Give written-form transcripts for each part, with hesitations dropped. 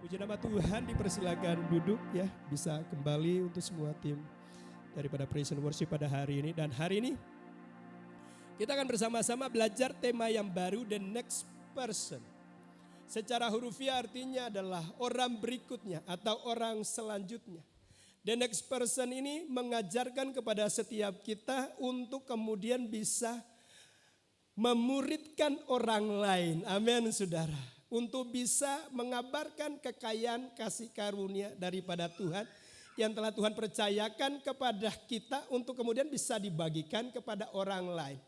Puji nama Tuhan, dipersilakan duduk ya. Bisa kembali untuk semua tim daripada Praise and Worship pada hari ini. Dan hari ini kita akan bersama-sama belajar tema yang baru, The Next Person. Secara hurufiah artinya adalah orang berikutnya atau orang selanjutnya. The next person ini mengajarkan kepada setiap kita untuk kemudian bisa memuridkan orang lain. Amin, saudara. Untuk bisa mengabarkan kekayaan kasih karunia daripada Tuhan yang telah Tuhan percayakan kepada kita untuk kemudian bisa dibagikan kepada orang lain.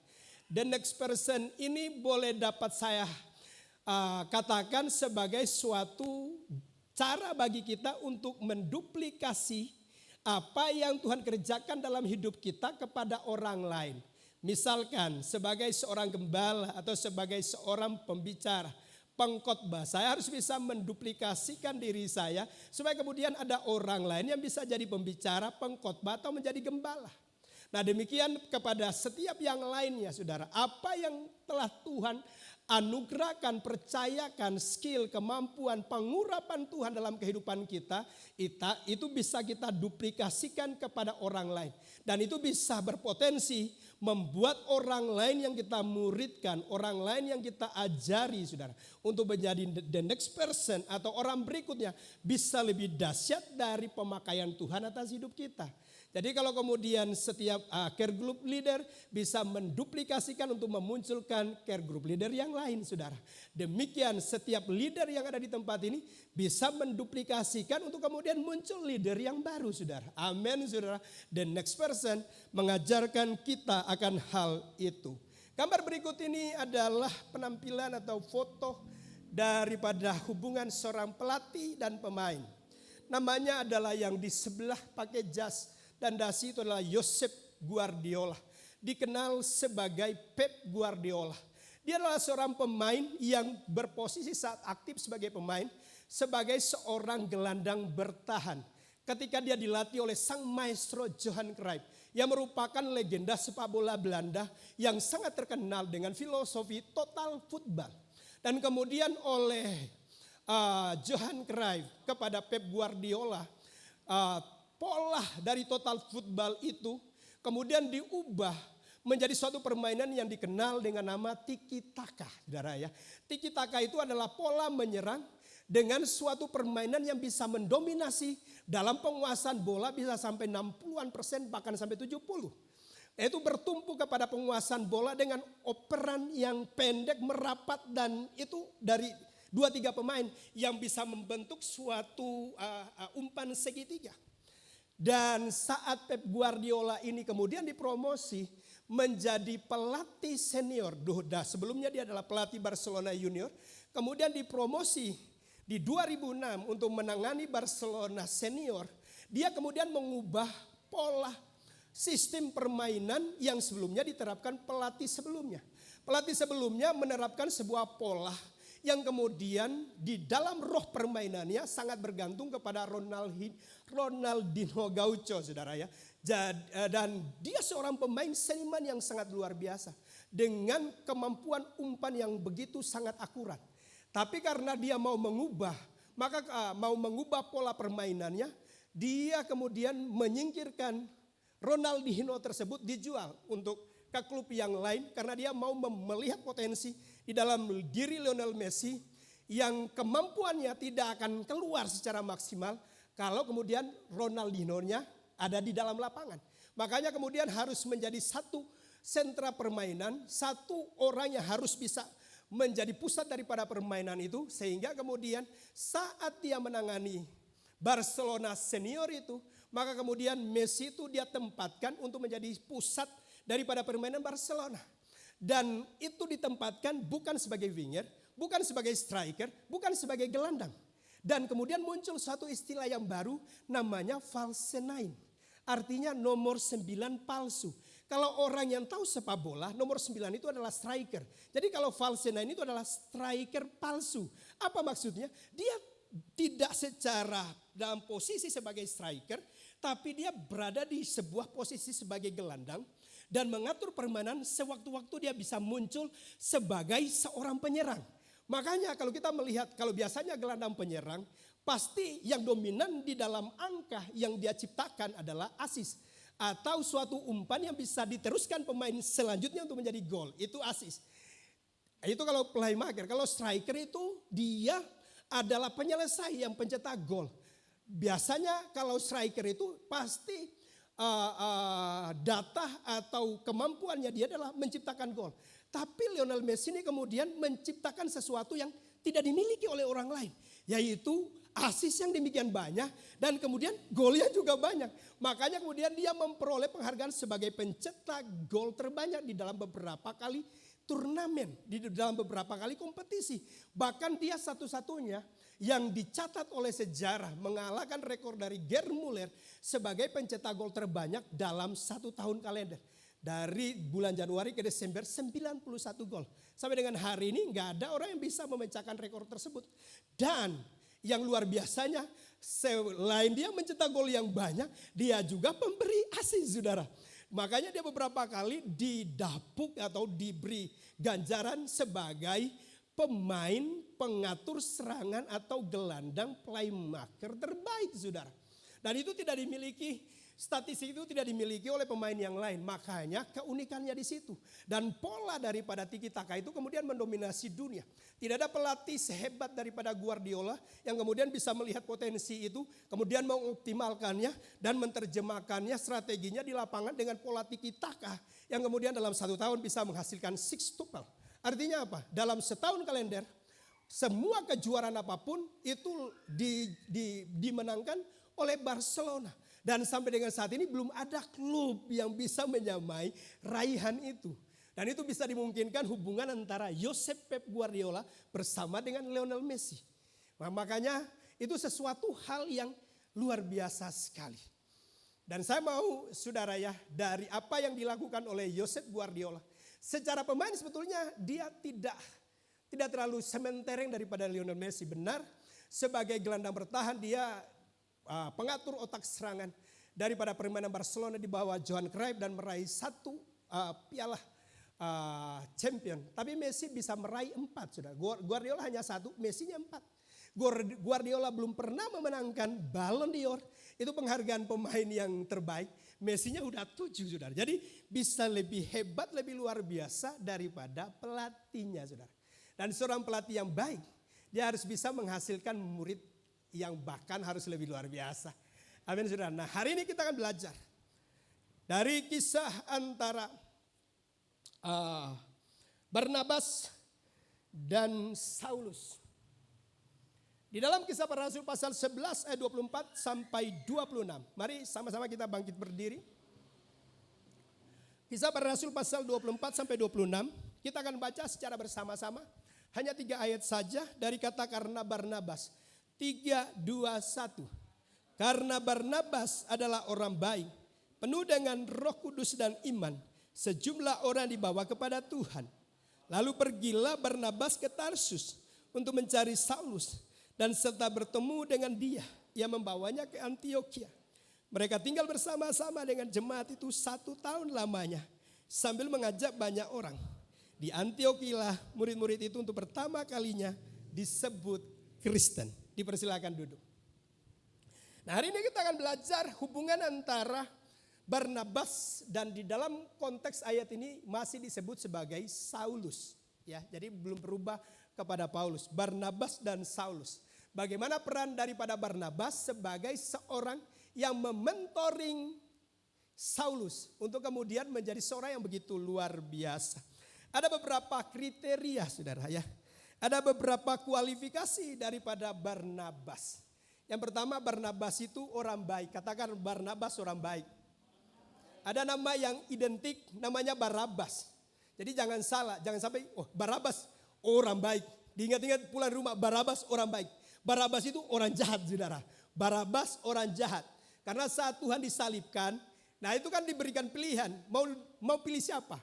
The next person ini boleh dapat saya katakan sebagai suatu cara bagi kita untuk menduplikasi apa yang Tuhan kerjakan dalam hidup kita kepada orang lain. Misalkan sebagai seorang gembala atau sebagai seorang pembicara, pengkhotbah, saya harus bisa menduplikasikan diri saya supaya kemudian ada orang lain yang bisa jadi pembicara, pengkhotbah atau menjadi gembala. Nah, demikian kepada setiap yang lainnya, saudara. Apa yang telah Tuhan anugerahkan, percayakan, skill, kemampuan, pengurapan Tuhan dalam kehidupan kita, itu bisa kita duplikasikan kepada orang lain. Dan itu bisa berpotensi membuat orang lain yang kita muridkan, orang lain yang kita ajari, saudara, untuk menjadi the next person atau orang berikutnya bisa lebih dahsyat dari pemakaian Tuhan atas hidup kita. Jadi kalau kemudian setiap care group leader bisa menduplikasikan untuk memunculkan care group leader yang lain, saudara. Demikian setiap leader yang ada di tempat ini bisa menduplikasikan untuk kemudian muncul leader yang baru, saudara. Amin, saudara. The next person mengajarkan kita akan hal itu. Gambar berikut ini adalah penampilan atau foto daripada hubungan seorang pelatih dan pemain. Namanya adalah yang di sebelah pakai jas dan dasi itu adalah Josep Guardiola. Dikenal sebagai Pep Guardiola. Dia adalah seorang pemain yang berposisi saat aktif sebagai pemain, sebagai seorang gelandang bertahan. Ketika dia dilatih oleh sang maestro Johan Cruyff, yang merupakan legenda sepak bola Belanda yang sangat terkenal dengan filosofi total football. Dan kemudian oleh Johan Cruyff kepada Pep Guardiola, pola dari total football itu kemudian diubah menjadi suatu permainan yang dikenal dengan nama tiki taka, saudara ya. Tiki taka itu adalah pola menyerang dengan suatu permainan yang bisa mendominasi dalam penguasaan bola bisa sampai 60% bahkan sampai 70%. Itu bertumpu kepada penguasaan bola dengan operan yang pendek, merapat, dan itu dari 2-3 pemain yang bisa membentuk suatu umpan segitiga. Dan saat Pep Guardiola ini kemudian dipromosi menjadi pelatih senior. Sebelumnya dia adalah pelatih Barcelona Junior. Kemudian dipromosi di 2006 untuk menangani Barcelona Senior. Dia kemudian mengubah pola sistem permainan yang sebelumnya diterapkan pelatih sebelumnya. Pelatih sebelumnya menerapkan sebuah pola yang kemudian di dalam roh permainannya sangat bergantung kepada Ronaldinho Gaucho, saudara ya. Dan dia seorang pemain seniman yang sangat luar biasa dengan kemampuan umpan yang begitu sangat akurat. Tapi karena dia mau mengubah pola permainannya, dia kemudian menyingkirkan Ronaldinho tersebut, dijual untuk ke klub yang lain karena dia mau melihat potensi di dalam diri Lionel Messi yang kemampuannya tidak akan keluar secara maksimal kalau kemudian Ronaldinho-nya ada di dalam lapangan. Makanya kemudian harus menjadi satu sentra permainan, satu orang yang harus bisa menjadi pusat daripada permainan itu, sehingga kemudian saat dia menangani Barcelona Senior itu, maka kemudian Messi itu dia tempatkan untuk menjadi pusat daripada permainan Barcelona. Dan itu ditempatkan bukan sebagai winger, bukan sebagai striker, bukan sebagai gelandang. Dan kemudian muncul suatu istilah yang baru namanya false nine. Artinya nomor 9 palsu. Kalau orang yang tahu sepak bola, nomor 9 itu adalah striker. Jadi kalau false nine itu adalah striker palsu. Apa maksudnya? Dia tidak secara dalam posisi sebagai striker, tapi dia berada di sebuah posisi sebagai gelandang dan mengatur permainan. Sewaktu-waktu dia bisa muncul sebagai seorang penyerang. Makanya kalau kita melihat, kalau biasanya gelandang penyerang, pasti yang dominan di dalam angka yang dia ciptakan adalah assist. Atau suatu umpan yang bisa diteruskan pemain selanjutnya untuk menjadi gol. Itu assist. Itu kalau playmaker. Kalau striker itu dia adalah penyelesai yang pencetak gol. Biasanya kalau striker itu pasti data atau kemampuannya dia adalah menciptakan gol. Tapi Lionel Messi ini kemudian menciptakan sesuatu yang tidak dimiliki oleh orang lain. Yaitu assist yang demikian banyak dan kemudian golnya juga banyak. Makanya kemudian dia memperoleh penghargaan sebagai pencetak gol terbanyak di dalam beberapa kali turnamen, di dalam beberapa kali kompetisi. Bahkan dia satu-satunya yang dicatat oleh sejarah mengalahkan rekor dari Gerd Müller sebagai pencetak gol terbanyak dalam satu tahun kalender. Dari bulan Januari ke Desember 91 gol. Sampai dengan hari ini nggak ada orang yang bisa memecahkan rekor tersebut. Dan yang luar biasanya selain dia mencetak gol yang banyak, dia juga pemberi assist, saudara. Makanya dia beberapa kali didapuk atau diberi ganjaran sebagai pemain pengatur serangan atau gelandang playmaker terbaik, saudara. Dan itu tidak dimiliki, statistik itu tidak dimiliki oleh pemain yang lain. Makanya keunikannya di situ. Dan pola daripada tiki taka itu kemudian mendominasi dunia. Tidak ada pelatih sehebat daripada Guardiola yang kemudian bisa melihat potensi itu, kemudian mengoptimalkannya dan menerjemahkannya strateginya di lapangan dengan pola tiki taka yang kemudian dalam satu tahun bisa menghasilkan sextuple. Artinya apa? Dalam setahun kalender semua kejuaraan apapun itu dimenangkan oleh Barcelona. Dan sampai dengan saat ini belum ada klub yang bisa menyamai raihan itu. Dan itu bisa dimungkinkan hubungan antara Josep Pep Guardiola bersama dengan Lionel Messi. Nah, makanya itu sesuatu hal yang luar biasa sekali. Dan saya mau saudara ya, dari apa yang dilakukan oleh Josep Guardiola. Secara pemain sebetulnya dia tidak terlalu sementereng daripada Lionel Messi. Benar, sebagai gelandang bertahan dia pengatur otak serangan daripada permainan Barcelona di bawah Johan Cruyff dan meraih satu piala champion. Tapi Messi bisa meraih 4, sudah. Guardiola hanya 1, Messi-nya 4. Guardiola belum pernah memenangkan Ballon d'Or, itu penghargaan pemain yang terbaik. Messi-nya udah 7, saudara. Jadi bisa lebih hebat, lebih luar biasa daripada pelatihnya, saudara. Dan seorang pelatih yang baik, dia harus bisa menghasilkan murid yang bahkan harus lebih luar biasa. Amin, saudara. Nah, hari ini kita akan belajar dari kisah antara Barnabas dan Saulus. Di dalam Kisah Para Rasul pasal 11 ayat 24 sampai 26. Mari sama-sama kita bangkit berdiri. Kisah Para Rasul pasal 24 sampai 26. Kita akan baca secara bersama-sama. Hanya 3 ayat saja dari kata karena Barnabas. 3, 2, 1. Karena Barnabas adalah orang baik, penuh dengan Roh Kudus dan iman, sejumlah orang dibawa kepada Tuhan. Lalu pergilah Barnabas ke Tarsus untuk mencari Saulus, dan serta bertemu dengan dia, ia membawanya ke Antiokhia. Mereka tinggal bersama-sama dengan jemaat itu 1 tahun lamanya, sambil mengajak banyak orang. Di Antiokhia murid-murid itu untuk pertama kalinya disebut Kristen. Dipersilakan duduk. Nah, hari ini kita akan belajar hubungan antara Barnabas dan di dalam konteks ayat ini masih disebut sebagai Saulus. Ya, jadi belum berubah kepada Paulus. Barnabas dan Saulus. Bagaimana peran daripada Barnabas sebagai seorang yang mementoring Saulus untuk kemudian menjadi seorang yang begitu luar biasa. Ada beberapa kriteria, saudara ya. Ada beberapa kualifikasi daripada Barnabas. Yang pertama, Barnabas itu orang baik. Katakan Barnabas orang baik. Ada nama yang identik, namanya Barabas. Jadi jangan salah, jangan sampai Barabas orang baik. Diingat-ingat pulang rumah, Barabas orang baik. Barabas itu orang jahat, saudara. Barabas orang jahat. Karena saat Tuhan disalibkan, nah itu kan diberikan pilihan. Mau pilih siapa?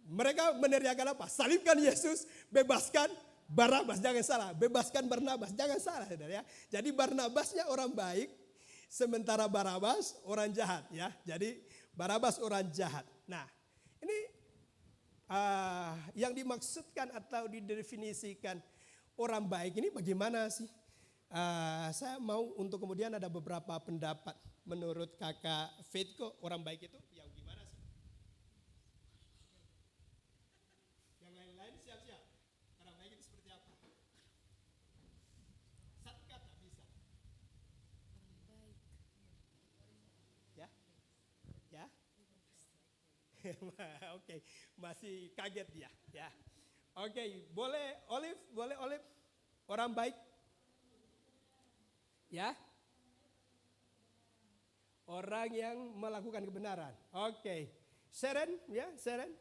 Mereka meneriakan apa? Salibkan Yesus, bebaskan Barabas. Jangan salah, bebaskan Barnabas. Jangan salah, saudara ya. Jadi Barnabasnya orang baik, sementara Barabas orang jahat ya. Jadi Barabas orang jahat. Nah, ini yang dimaksudkan atau didefinisikan orang baik ini bagaimana sih? Saya mau untuk kemudian ada beberapa pendapat menurut kakak Faithko, orang baik itu yang gimana sih? Yang lain-lain siap-siap. Orang baik itu seperti apa? Satu kata bisa. Ya? Ya? Oke, masih kaget dia. Ya. Oke, boleh Olive, orang baik. Ya, orang yang melakukan kebenaran. Oke, Sharon, ya Sharon.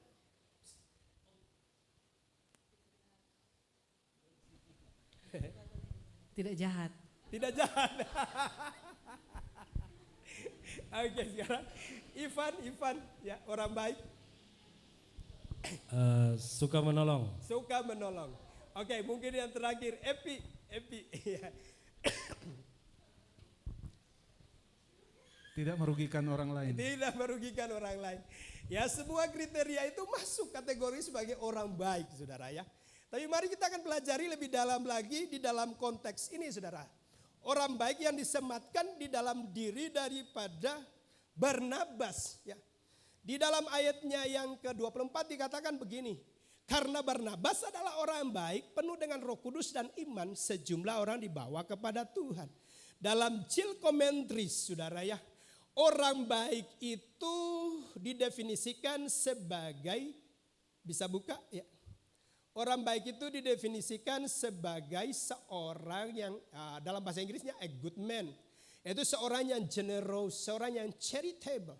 Tidak jahat. Tidak jahat. Oke, sekarang Ivan, ya orang baik. Suka menolong. Suka menolong. Oke, mungkin yang terakhir Epi. Ya. Tidak merugikan orang lain. Tidak merugikan orang lain. Ya, semua kriteria itu masuk kategori sebagai orang baik, saudara ya. Tapi mari kita akan pelajari lebih dalam lagi di dalam konteks ini, saudara. Orang baik yang disematkan di dalam diri daripada Barnabas. Ya. Di dalam ayatnya yang ke-24 dikatakan begini. Karena Barnabas adalah orang baik, penuh dengan Roh Kudus dan iman, sejumlah orang dibawa kepada Tuhan. Dalam Child Commentaries, saudara ya, orang baik itu didefinisikan sebagai, bisa buka ya. Orang baik itu didefinisikan sebagai seorang yang, dalam bahasa Inggrisnya a good man. Yaitu seorang yang generous, seorang yang charitable.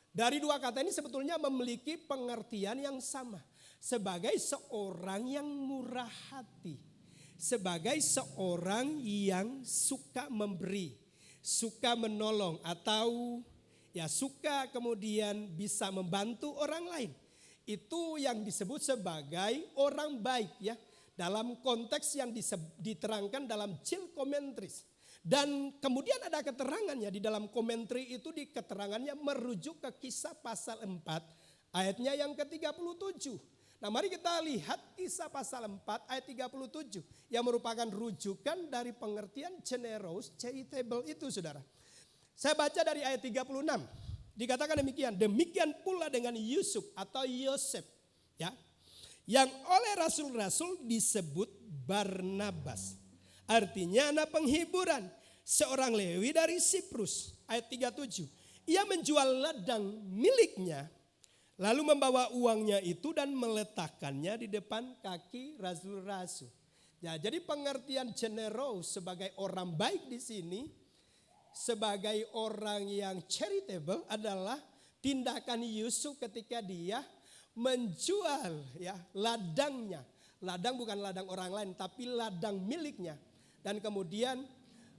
Dari dua kata ini sebetulnya memiliki pengertian yang sama. Sebagai seorang yang murah hati. Sebagai seorang yang suka memberi. Suka menolong atau ya suka kemudian bisa membantu orang lain. Itu yang disebut sebagai orang baik ya. Dalam konteks yang diterangkan dalam Child Commentaries. Dan kemudian ada keterangannya di dalam komentari itu, di keterangannya merujuk ke Kisah pasal 4 ayatnya yang ke-37. Nah mari kita lihat Kisah pasal 4 ayat 37 yang merupakan rujukan dari pengertian generous, charitable itu saudara. Saya baca dari ayat 36. Dikatakan demikian, demikian pula dengan Yusuf atau Yosef ya, yang oleh rasul-rasul disebut Barnabas. Artinya anak penghiburan, seorang Lewi dari Siprus. Ayat 37. Ia menjual ladang miliknya, lalu membawa uangnya itu dan meletakkannya di depan kaki rasul-rasul. Ya, jadi pengertian generous sebagai orang baik di sini, sebagai orang yang charitable adalah tindakan Yusuf ketika dia menjual ya ladangnya. Ladang bukan ladang orang lain tapi ladang miliknya. Dan kemudian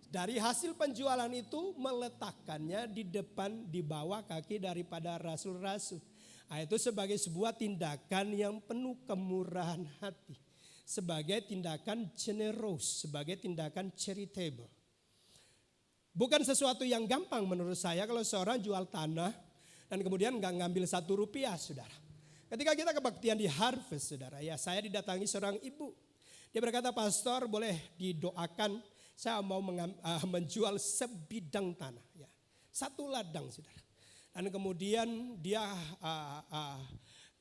dari hasil penjualan itu meletakkannya di depan, di bawah kaki daripada rasul-rasul. Nah, itu sebagai sebuah tindakan yang penuh kemurahan hati. Sebagai tindakan generous, sebagai tindakan charitable. Bukan sesuatu yang gampang menurut saya kalau seorang jual tanah dan kemudian gak ngambil 1 rupiah saudara. Ketika kita kebaktian di Harvest saudara, ya saya didatangi seorang ibu. Dia berkata, pastor boleh didoakan saya mau menjual sebidang tanah. Ya. 1 ladang saudara. Dan kemudian dia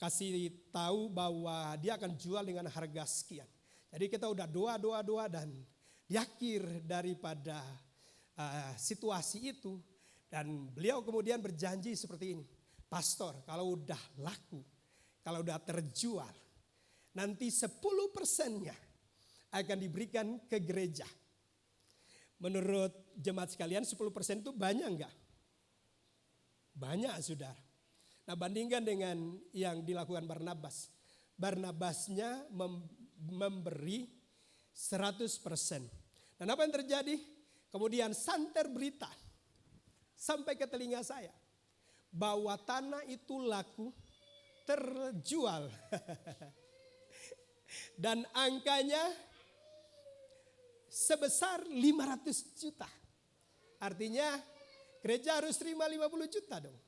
kasih tahu bahwa dia akan jual dengan harga sekian. Jadi kita udah doa dan di akhir daripada situasi itu. Dan beliau kemudian berjanji seperti ini. Pastor kalau udah laku, kalau udah terjual, nanti 10%-nya akan diberikan ke gereja. Menurut jemaat sekalian 10% itu banyak enggak? Banyak saudara. Nah bandingkan dengan yang dilakukan Barnabas. Barnabasnya memberi 100%. Dan apa yang terjadi? Kemudian santer berita sampai ke telinga saya. Bahwa tanah itu laku, terjual. Dan angkanya sebesar 500 juta. Artinya gereja harus terima 50 juta dong.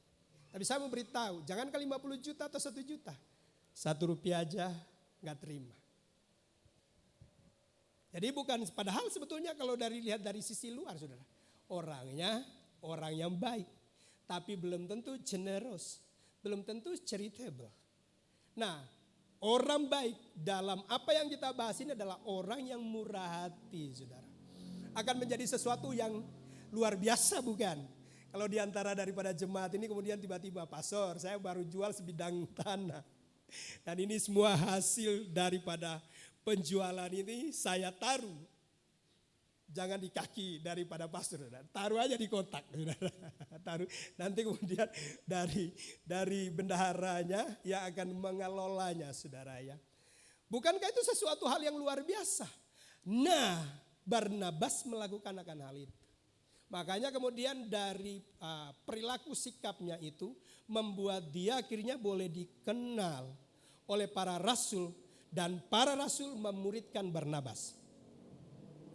Tapi saya mau beritahu, jangan ke 50 juta atau 1 juta. Rp1 aja nggak terima. Jadi bukan, padahal sebetulnya kalau lihat dari sisi luar saudara, orangnya orang yang baik, tapi belum tentu generous, belum tentu charitable. Nah, orang baik dalam apa yang kita bahas ini adalah orang yang murah hati, saudara. Akan menjadi sesuatu yang luar biasa, bukan? Kalau diantara daripada jemaat ini kemudian tiba-tiba, pastor saya baru jual sebidang tanah. Dan ini semua hasil daripada penjualan ini saya taruh. Jangan di kaki daripada pastor, taruh aja di kotak. Taruh, nanti kemudian dari bendaharanya yang akan mengelolanya, saudara ya. Bukankah itu sesuatu hal yang luar biasa? Nah, Barnabas melakukan akan hal itu. Makanya kemudian dari perilaku sikapnya itu membuat dia akhirnya boleh dikenal oleh para rasul, dan para rasul memuridkan Barnabas.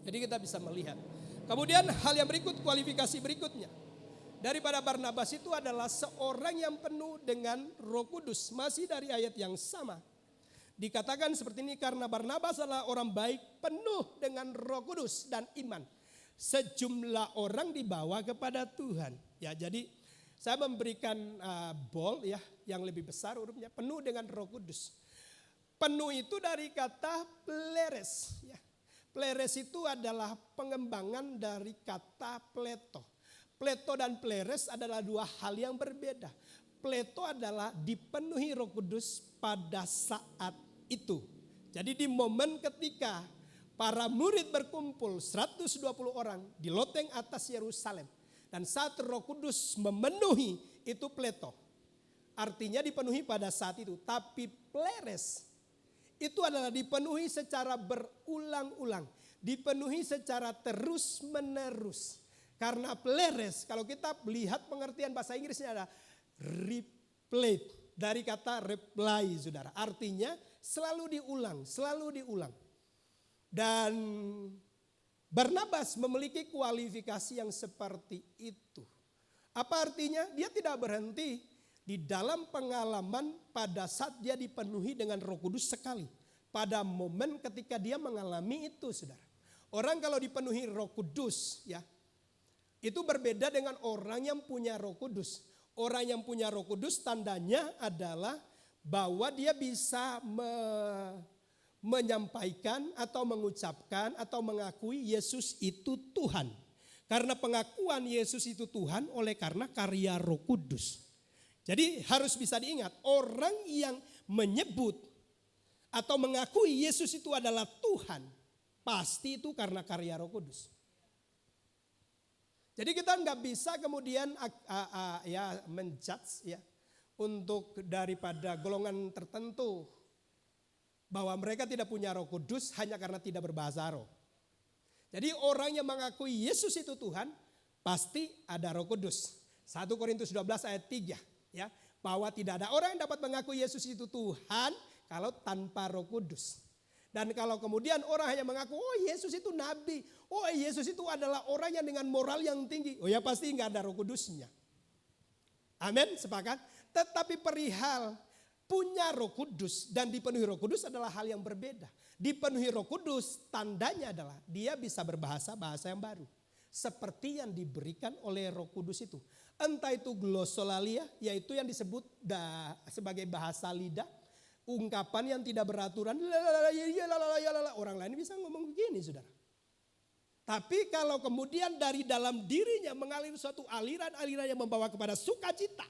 Jadi kita bisa melihat. Kemudian hal yang berikut, kualifikasi berikutnya. Daripada Barnabas itu adalah seorang yang penuh dengan Roh Kudus. Masih dari ayat yang sama. Dikatakan seperti ini, karena Barnabas adalah orang baik penuh dengan Roh Kudus dan iman. Sejumlah orang dibawa kepada Tuhan. Ya, jadi saya memberikan bold ya, yang lebih besar hurufnya, penuh dengan Roh Kudus. Penuh itu dari kata pleres ya. Pleres itu adalah pengembangan dari kata pleto. Pleto dan pleres adalah dua hal yang berbeda. Pleto adalah dipenuhi Roh Kudus pada saat itu. Jadi di momen ketika para murid berkumpul 120 orang di loteng atas Yerusalem. Dan saat Roh Kudus memenuhi itu pleto. Artinya dipenuhi pada saat itu. Tapi pleres itu adalah dipenuhi secara berulang-ulang. Dipenuhi secara terus-menerus. Karena pleres, kalau kita lihat pengertian bahasa Inggrisnya ada replay. Dari kata reply, saudara. Artinya selalu diulang, selalu diulang. Dan Barnabas memiliki kualifikasi yang seperti itu. Apa artinya? Dia tidak berhenti di dalam pengalaman pada saat dia dipenuhi dengan Roh Kudus sekali. Pada momen ketika dia mengalami itu, saudara. Orang kalau dipenuhi Roh Kudus ya, itu berbeda dengan orang yang punya Roh Kudus. Orang yang punya Roh Kudus tandanya adalah bahwa dia bisa menyampaikan atau mengucapkan atau mengakui Yesus itu Tuhan. Karena pengakuan Yesus itu Tuhan oleh karena karya Roh Kudus. Jadi harus bisa diingat, orang yang menyebut atau mengakui Yesus itu adalah Tuhan, pasti itu karena karya Roh Kudus. Jadi kita nggak bisa kemudian ya menjudge ya untuk daripada golongan tertentu bahwa mereka tidak punya Roh Kudus hanya karena tidak berbahasa roh. Jadi orang yang mengakui Yesus itu Tuhan pasti ada Roh Kudus. 1 Korintus 12 ayat 3 ya, bahwa tidak ada orang yang dapat mengakui Yesus itu Tuhan kalau tanpa Roh Kudus. Dan kalau kemudian orang hanya mengaku, oh Yesus itu nabi, oh Yesus itu adalah orang yang dengan moral yang tinggi, oh ya pasti nggak ada Roh Kudusnya. Amin, sepakat? Tetapi perihal punya Roh Kudus dan dipenuhi Roh Kudus adalah hal yang berbeda. Dipenuhi Roh Kudus tandanya adalah dia bisa berbahasa bahasa yang baru. Seperti yang diberikan oleh Roh Kudus itu. Entah itu glossolalia, yaitu yang disebut sebagai bahasa lidah. Ungkapan yang tidak beraturan. Orang lain bisa ngomong begini, saudara. Tapi kalau kemudian dari dalam dirinya mengalir suatu aliran-aliran yang membawa kepada sukacita,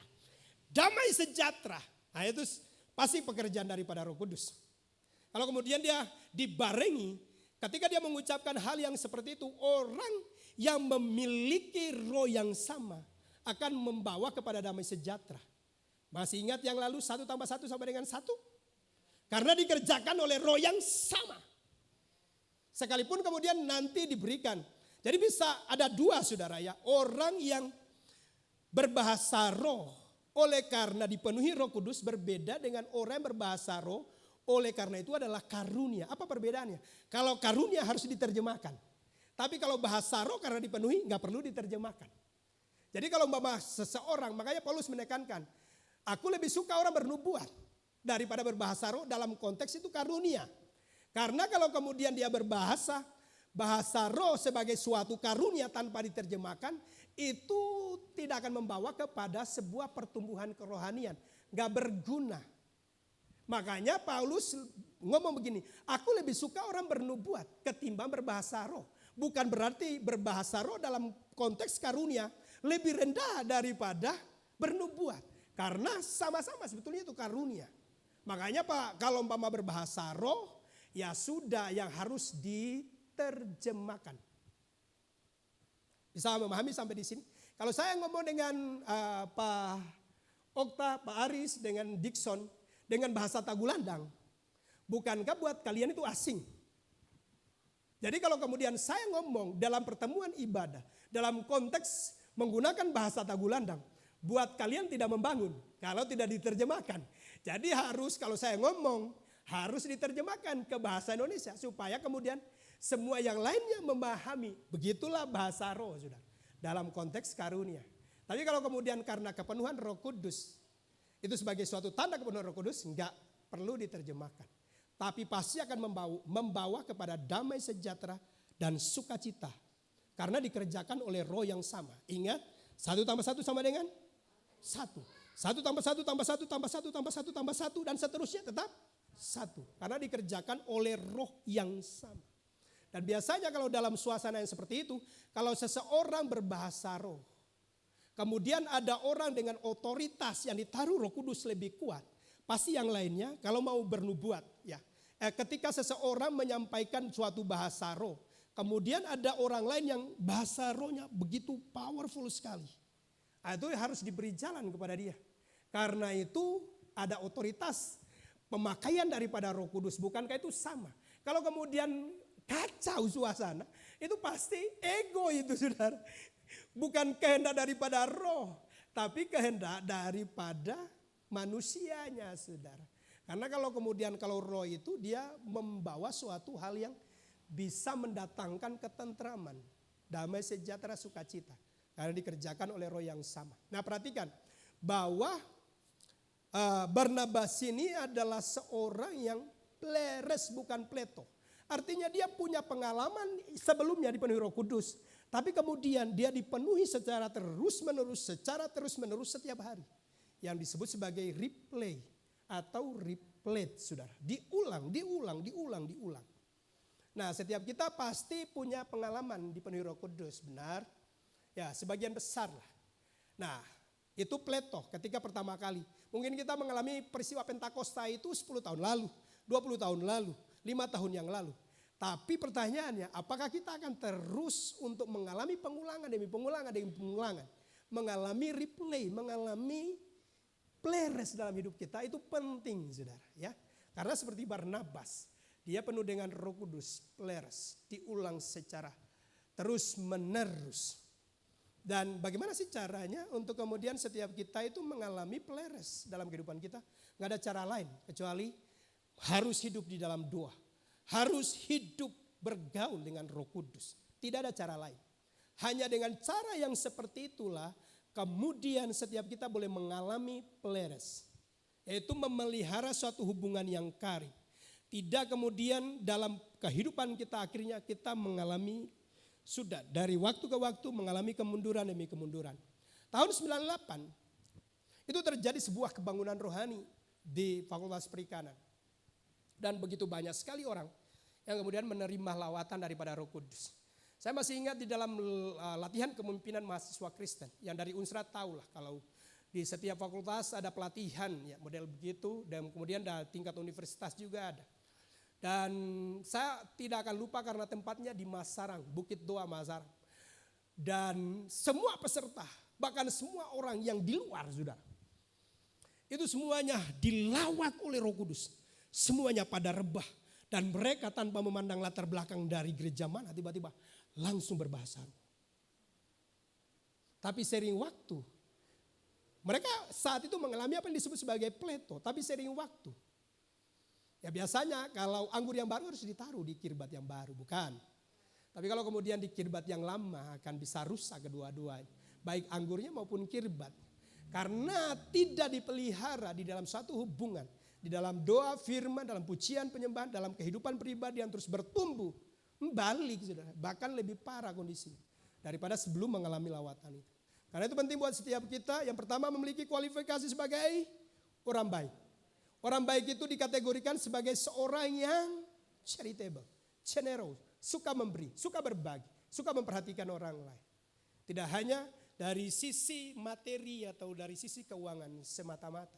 damai sejahtera. Nah itu pasti pekerjaan daripada Roh Kudus. Kalau kemudian dia dibarengi, ketika dia mengucapkan hal yang seperti itu, orang yang memiliki roh yang sama akan membawa kepada damai sejahtera. Masih ingat yang lalu 1 tambah 1 sama dengan 1? Karena dikerjakan oleh roh yang sama. Sekalipun kemudian nanti diberikan. Jadi bisa ada dua, saudara ya. Orang yang berbahasa roh oleh karena dipenuhi Roh Kudus berbeda dengan orang yang berbahasa roh oleh karena itu adalah karunia. Apa perbedaannya? Kalau karunia harus diterjemahkan. Tapi kalau bahasa roh karena dipenuhi nggak perlu diterjemahkan. Jadi kalau seseorang, makanya Paulus menekankan, aku lebih suka orang bernubuat daripada berbahasa roh dalam konteks itu karunia. Karena kalau kemudian dia bahasa roh sebagai suatu karunia tanpa diterjemahkan, itu tidak akan membawa kepada sebuah pertumbuhan kerohanian. Gak berguna. Makanya Paulus ngomong begini, aku lebih suka orang bernubuat ketimbang berbahasa roh. Bukan berarti berbahasa roh dalam konteks karunia lebih rendah daripada bernubuat. Karena sama-sama sebetulnya itu karunia. Makanya Pak, kalau umpama berbahasa roh, ya sudah yang harus diterjemahkan. Bisa memahami sampai di sini? Kalau saya ngomong dengan Pak Okta, Pak Aris, dengan Dixon, dengan bahasa Tagulandang, bukankah buat kalian itu asing? Jadi kalau kemudian saya ngomong dalam pertemuan ibadah, dalam konteks menggunakan bahasa Tagulandang, buat kalian tidak membangun kalau tidak diterjemahkan. Jadi harus kalau saya ngomong, harus diterjemahkan ke bahasa Indonesia supaya kemudian semua yang lainnya memahami. Begitulah bahasa roh, saudara, dalam konteks karunia. Tapi kalau kemudian karena kepenuhan Roh Kudus, itu sebagai suatu tanda kepenuhan Roh Kudus, enggak perlu diterjemahkan. Tapi pasti akan membawa kepada damai sejahtera dan sukacita. Karena dikerjakan oleh roh yang sama. Ingat, 1 tambah 1 sama dengan 1. 1 tambah 1 tambah 1 tambah 1 tambah 1 tambah 1 dan seterusnya tetap 1. Karena dikerjakan oleh roh yang sama. Dan biasanya kalau dalam suasana yang seperti itu, kalau seseorang berbahasa roh, kemudian ada orang dengan otoritas yang ditaruh Roh Kudus lebih kuat, pasti yang lainnya kalau mau bernubuat, ya. Ketika seseorang menyampaikan suatu bahasa roh, kemudian ada orang lain yang bahasa rohnya begitu powerful sekali, itu harus diberi jalan kepada dia. Karena itu ada otoritas pemakaian daripada Roh Kudus, bukankah itu sama? Kalau kemudian kacau suasana, itu pasti ego itu, saudara. Bukan kehendak daripada roh, tapi kehendak daripada manusianya, saudara. Karena kalau roh itu dia membawa suatu hal yang bisa mendatangkan ketentraman, damai sejahtera, sukacita. Karena dikerjakan oleh roh yang sama. Nah, perhatikan bahwa Barnabas ini adalah seorang yang pleres bukan pleto. Artinya dia punya pengalaman sebelumnya dipenuhi Roh Kudus. Tapi kemudian dia dipenuhi secara terus-menerus setiap hari. Yang disebut sebagai replay atau replayed, saudara. Diulang. Nah, setiap kita pasti punya pengalaman dipenuhi Roh Kudus, benar? Ya, sebagian besar lah. Nah, itu pleto ketika pertama kali. Mungkin kita mengalami peristiwa Pentakosta itu 10 tahun lalu, 20 tahun lalu, 5 tahun yang lalu. Tapi pertanyaannya, apakah kita akan terus untuk mengalami pengulangan demi pengulangan. Mengalami replay, mengalami pleres dalam hidup kita, itu penting, saudara. Ya. Karena seperti Barnabas, dia penuh dengan Roh Kudus, pleres, diulang secara terus menerus. Dan bagaimana sih caranya untuk kemudian setiap kita itu mengalami pleres dalam kehidupan kita? Gak ada cara lain kecuali harus hidup di dalam doa. Harus hidup bergaul dengan Roh Kudus. Tidak ada cara lain. Hanya dengan cara yang seperti itulah kemudian setiap kita boleh mengalami pleres. Yaitu memelihara suatu hubungan yang karib. Tidak kemudian dalam kehidupan kita akhirnya kita mengalami sudah dari waktu ke waktu mengalami kemunduran demi kemunduran. Tahun 98 itu terjadi sebuah kebangunan rohani di Fakultas Perikanan. Dan begitu banyak sekali orang yang kemudian menerima lawatan daripada Roh Kudus. Saya masih ingat di dalam latihan kepemimpinan mahasiswa Kristen yang dari Unsra tahulah kalau di setiap fakultas ada pelatihan ya model begitu dan kemudian dari tingkat universitas juga ada. Dan saya tidak akan lupa karena tempatnya di Masarang, Bukit Doa Masarang. Dan semua peserta, bahkan semua orang yang di luar, saudara, itu semuanya dilawat oleh Roh Kudus. Semuanya pada rebah. Dan mereka tanpa memandang latar belakang dari gereja mana tiba-tiba langsung berbahasa. Tapi sering waktu, mereka saat itu mengalami apa yang disebut sebagai pleto. Tapi sering waktu. Ya biasanya kalau anggur yang baru harus ditaruh di kirbat yang baru, bukan? Tapi kalau kemudian di kirbat yang lama akan bisa rusak kedua-duanya. Baik anggurnya maupun kirbat. Karena tidak dipelihara di dalam satu hubungan di dalam doa firman, dalam pujian penyembahan, dalam kehidupan pribadi yang terus bertumbuh, balik saudara, bahkan lebih parah kondisinya daripada sebelum mengalami lawatan itu. Karena itu penting buat setiap kita, yang pertama memiliki kualifikasi sebagai orang baik. Orang baik itu dikategorikan sebagai seorang yang charitable, generous, suka memberi, suka berbagi, suka memperhatikan orang lain. Tidak hanya dari sisi materi atau dari sisi keuangan semata-mata.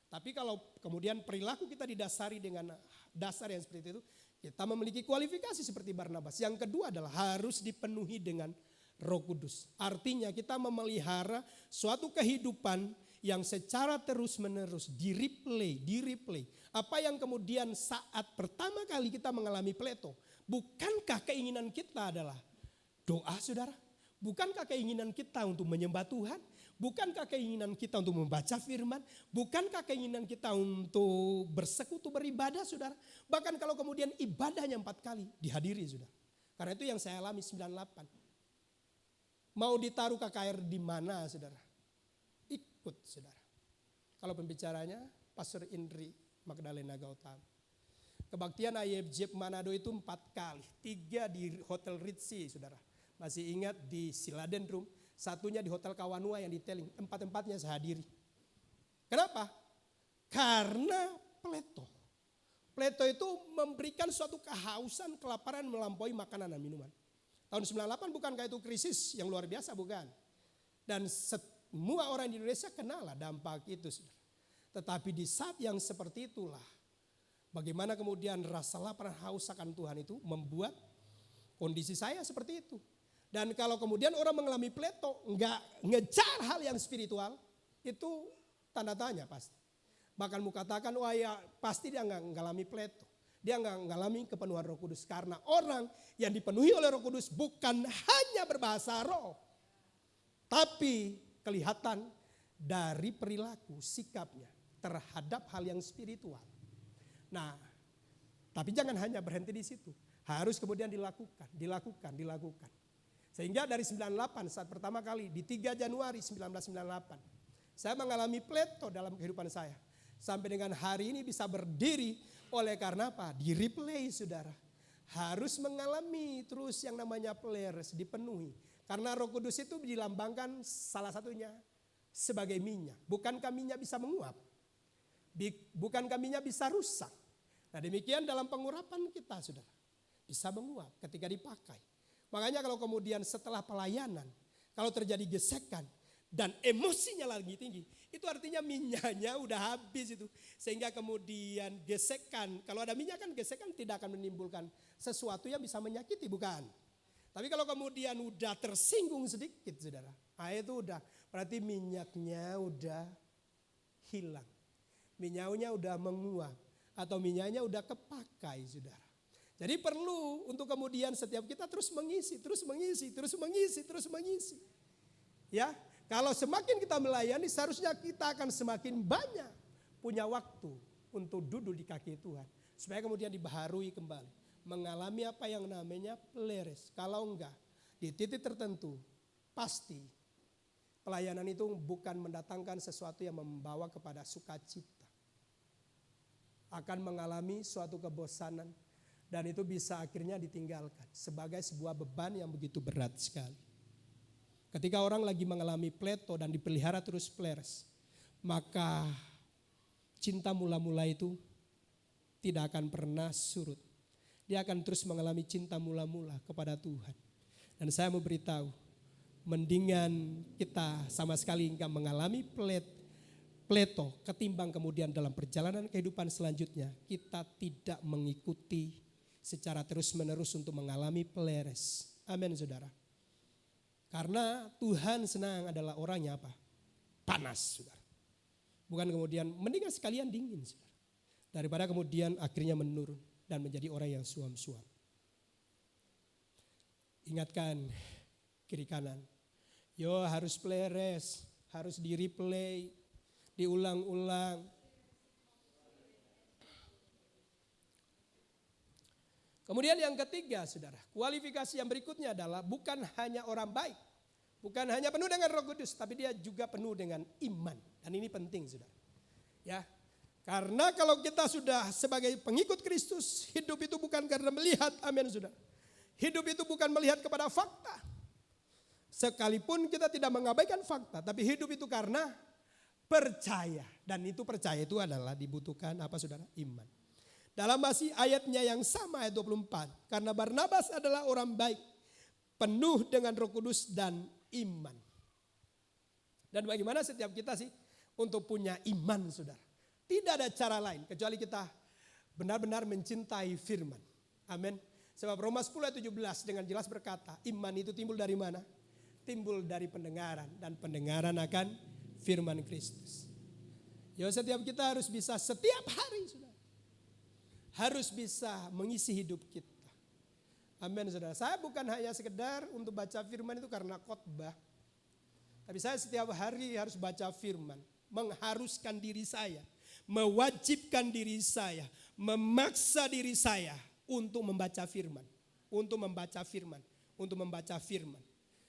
Tapi kalau kemudian perilaku kita didasari dengan dasar yang seperti itu, kita memiliki kualifikasi seperti Barnabas. Yang kedua adalah harus dipenuhi dengan Roh Kudus. Artinya kita memelihara suatu kehidupan yang secara terus-menerus di-replay. Apa yang kemudian saat pertama kali kita mengalami Plato, bukankah keinginan kita adalah doa, saudara? Bukankah keinginan kita untuk menyembah Tuhan? Bukankah keinginan kita untuk membaca firman? Bukankah keinginan kita untuk bersekutu beribadah, saudara? Bahkan kalau kemudian ibadahnya 4 kali dihadiri, saudara. Karena itu yang saya alami 98. Mau ditaruh KKR di mana, saudara? Ikut, saudara. Kalau pembicaranya Pastor Indri Magdalena Gautama. Kebaktian IFJ Manado itu 4 kali. 3 di Hotel Ritzy, saudara. Masih ingat di Siladen Room. Satunya di Hotel Kawanua yang di Teling. 4-empatnya saya hadiri. Kenapa? Karena Plato. Plato itu memberikan suatu kehausan, kelaparan melampaui makanan dan minuman. Tahun 98 bukankah itu krisis yang luar biasa, bukan? Dan semua orang di Indonesia kenal dampak itu. Tetapi di saat yang seperti itulah, bagaimana kemudian rasa lapar dan haus akan Tuhan itu membuat kondisi saya seperti itu. Dan kalau kemudian orang mengalami Plato, enggak ngejar hal yang spiritual, itu tanda tanya pasti. Bahkan mau katakan, wah ya pasti dia enggak mengalami Plato. Dia enggak mengalami kepenuhan Roh Kudus. Karena orang yang dipenuhi oleh Roh Kudus bukan hanya berbahasa roh. Tapi kelihatan dari perilaku, sikapnya terhadap hal yang spiritual. Nah, tapi jangan hanya berhenti di situ. Harus kemudian dilakukan. Sehingga dari 98 saat pertama kali di 3 Januari 1998. Saya mengalami Plato dalam kehidupan saya. Sampai dengan hari ini bisa berdiri oleh karena apa? Di replay, saudara. Harus mengalami terus yang namanya peleres, dipenuhi. Karena Roh Kudus itu dilambangkan salah satunya sebagai minyak. Bukankah minyak bisa menguap? Bukankah minyak bisa rusak? Nah demikian dalam pengurapan kita, saudara. Bisa menguap ketika dipakai. Makanya kalau kemudian setelah pelayanan, kalau terjadi gesekan dan emosinya lagi tinggi, itu artinya minyaknya udah habis itu. Sehingga kemudian gesekan, kalau ada minyak kan gesekan tidak akan menimbulkan sesuatu yang bisa menyakiti, bukan? Tapi kalau kemudian udah tersinggung sedikit, saudara, nah itu udah berarti minyaknya udah hilang. Minyaknya udah menguap atau minyaknya udah kepakai, saudara. Jadi perlu untuk kemudian setiap kita terus mengisi. Ya, kalau semakin kita melayani seharusnya kita akan semakin banyak punya waktu untuk duduk di kaki Tuhan. Supaya kemudian dibaharui kembali. Mengalami apa yang namanya peleres. Kalau enggak, di titik tertentu pasti pelayanan itu bukan mendatangkan sesuatu yang membawa kepada sukacita. Akan mengalami suatu kebosanan. Dan itu bisa akhirnya ditinggalkan sebagai sebuah beban yang begitu berat sekali. Ketika orang lagi mengalami Plato dan dipelihara terus peleres, maka cinta mula-mula itu tidak akan pernah surut. Dia akan terus mengalami cinta mula-mula kepada Tuhan. Dan saya mau beritahu, mendingan kita sama sekali enggak mengalami Plato ketimbang kemudian dalam perjalanan kehidupan selanjutnya kita tidak mengikuti secara terus-menerus untuk mengalami peleres. Amin, saudara. Karena Tuhan senang adalah orangnya apa? Panas, saudara. Bukan kemudian mendingan sekalian dingin, saudara. Daripada kemudian akhirnya menurun dan menjadi orang yang suam-suam. Ingatkan kiri kanan. Yo harus peleres, harus di replay, diulang-ulang. Kemudian yang ketiga, saudara, kualifikasi yang berikutnya adalah bukan hanya orang baik, bukan hanya penuh dengan Roh Kudus, tapi dia juga penuh dengan iman. Dan ini penting, saudara. Ya, Karena kalau kita sudah sebagai pengikut Kristus, hidup itu bukan karena melihat, amin saudara. Hidup itu bukan melihat kepada fakta. Sekalipun kita tidak mengabaikan fakta, tapi hidup itu karena percaya. Dan itu percaya itu adalah dibutuhkan apa saudara? Iman. Dalam masih ayatnya yang sama ayat 24. Karena Barnabas adalah orang baik, penuh dengan Roh Kudus dan iman. Dan bagaimana setiap kita sih untuk punya iman saudara? Tidak ada cara lain kecuali kita benar-benar mencintai firman. Amin. Sebab Roma 10 ayat 17 dengan jelas berkata, iman itu timbul dari mana? Timbul dari pendengaran, dan pendengaran akan firman Kristus. Ya, setiap kita harus bisa setiap hari saudara, harus bisa mengisi hidup kita. Amin saudara. Saya bukan hanya sekedar untuk baca firman itu karena khotbah, tapi saya setiap hari harus baca firman, mengharuskan diri saya, mewajibkan diri saya, memaksa diri saya untuk membaca firman, untuk membaca firman, untuk membaca firman.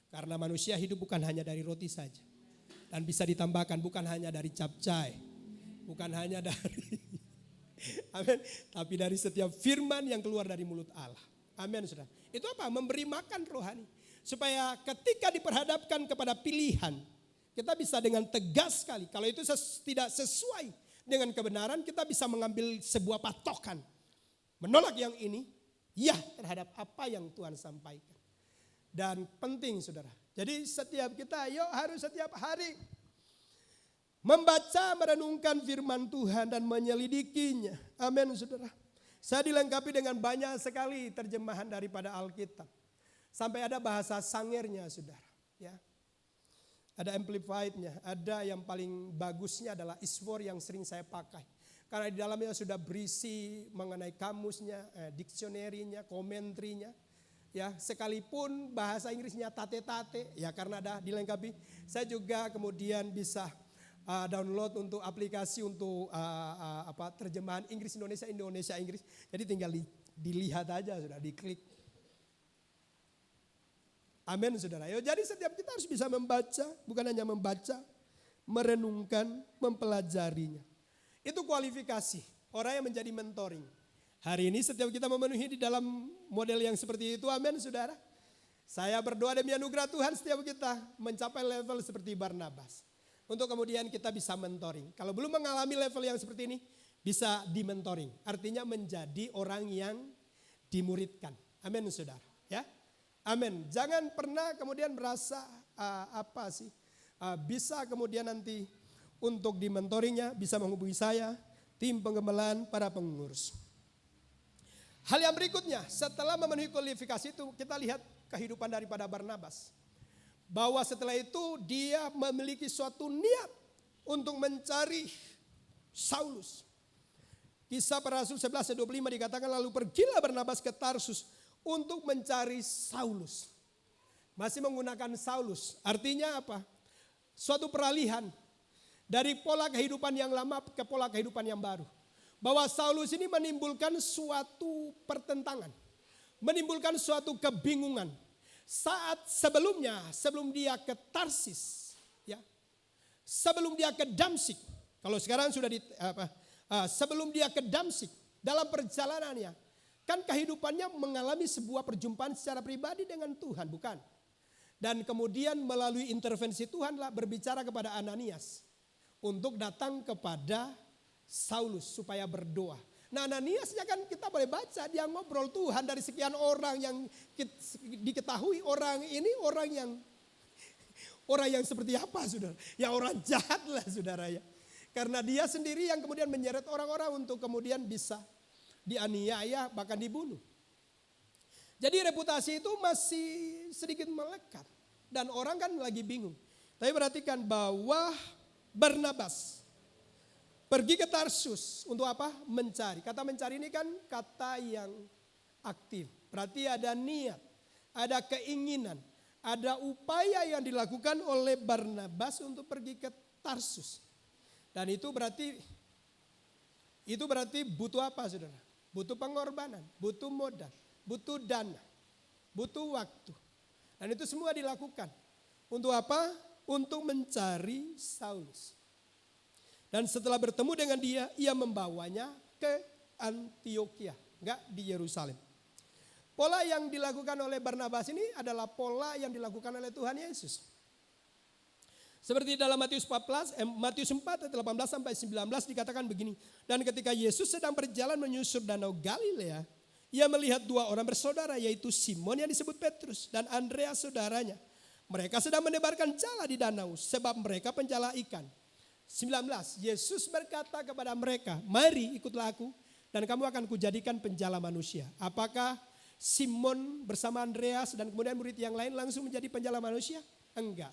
Karena manusia hidup bukan hanya dari roti saja. Dan bisa ditambahkan bukan hanya dari capcay, bukan hanya dari amin, tapi dari setiap firman yang keluar dari mulut Allah. Amin saudara. Itu apa? Memberi makan rohani. Supaya ketika diperhadapkan kepada pilihan, kita bisa dengan tegas sekali. Kalau itu tidak sesuai dengan kebenaran, kita bisa mengambil sebuah patokan. Menolak yang ini, ya terhadap apa yang Tuhan sampaikan. Dan penting saudara. Jadi setiap kita harus setiap hari membaca, merenungkan firman Tuhan dan menyelidikinya. Amin saudara. Saya dilengkapi dengan banyak sekali terjemahan daripada Alkitab. Sampai ada bahasa Sangernya saudara. Ya. Ada amplifiednya, ada yang paling bagusnya adalah Iswor yang sering saya pakai. Karena di dalamnya sudah berisi mengenai kamusnya, diksionerinya, komentrinya. Ya, sekalipun bahasa Inggrisnya tate-tate, ya karena ada dilengkapi. Saya juga kemudian bisa download untuk aplikasi untuk terjemahan Inggris Indonesia Inggris. Jadi tinggal dilihat aja sudah, diklik. Amin saudara. Jadi setiap kita harus bisa membaca, bukan hanya membaca, merenungkan, mempelajarinya. Itu kualifikasi orang yang menjadi mentoring. Hari ini setiap kita memenuhi di dalam model yang seperti itu, amin saudara. Saya berdoa demi anugerah Tuhan setiap kita mencapai level seperti Barnabas. Untuk kemudian kita bisa mentoring. Kalau belum mengalami level yang seperti ini, bisa dimentoring. Artinya menjadi orang yang dimuridkan. Amin saudara. Ya, amin. Jangan pernah kemudian merasa bisa kemudian nanti untuk dimentoringnya bisa menghubungi saya, tim pengembalaan, para pengurus. Hal yang berikutnya, setelah memenuhi kualifikasi itu, kita lihat kehidupan daripada Barnabas. Bahwa setelah itu dia memiliki suatu niat untuk mencari Saulus. Kisah para Rasul 11 ayat 25 dikatakan, lalu pergilah Barnabas ke Tarsus untuk mencari Saulus. Masih menggunakan Saulus, artinya apa? Suatu peralihan dari pola kehidupan yang lama ke pola kehidupan yang baru. Bahwa Saulus ini menimbulkan suatu pertentangan, menimbulkan suatu kebingungan. Saat sebelumnya, sebelum dia ke Tarsis, ya, sebelum dia ke Damsik, kalau sekarang sudah sebelum dia ke Damsik, dalam perjalanannya, kan kehidupannya mengalami sebuah perjumpaan secara pribadi dengan Tuhan, bukan? Dan kemudian melalui intervensi Tuhanlah berbicara kepada Ananias untuk datang kepada Saulus supaya berdoa. Nah, Ananiasnya kan kita boleh baca, dia ngobrol Tuhan dari sekian orang yang diketahui orang ini orang yang seperti apa saudara? Ya orang jahat lah saudara ya. Karena dia sendiri yang kemudian menyeret orang-orang untuk kemudian bisa dianiaya bahkan dibunuh. Jadi reputasi itu masih sedikit melekat dan orang kan lagi bingung. Tapi perhatikan bahwa Barnabas pergi ke Tarsus untuk apa? Mencari. Kata mencari ini kan kata yang aktif. Berarti ada niat, ada keinginan, ada upaya yang dilakukan oleh Barnabas untuk pergi ke Tarsus. Dan itu berarti butuh apa saudara? Butuh pengorbanan, butuh modal, butuh dana, butuh waktu. Dan itu semua dilakukan. Untuk apa? Untuk mencari Saulus. Dan setelah bertemu dengan dia, ia membawanya ke Antioquia, enggak di Yerusalem. Pola yang dilakukan oleh Barnabas ini adalah pola yang dilakukan oleh Tuhan Yesus. Seperti dalam Matius 4 ayat 18 sampai 19 dikatakan begini. Dan ketika Yesus sedang berjalan menyusur danau Galilea, ia melihat dua orang bersaudara, yaitu Simon yang disebut Petrus dan Andreas saudaranya. Mereka sedang menebarkan jala di danau sebab mereka penjala ikan. 19, Yesus berkata kepada mereka, mari ikutlah aku dan kamu akan kujadikan penjala manusia. Apakah Simon bersama Andreas dan kemudian murid yang lain langsung menjadi penjala manusia? Enggak.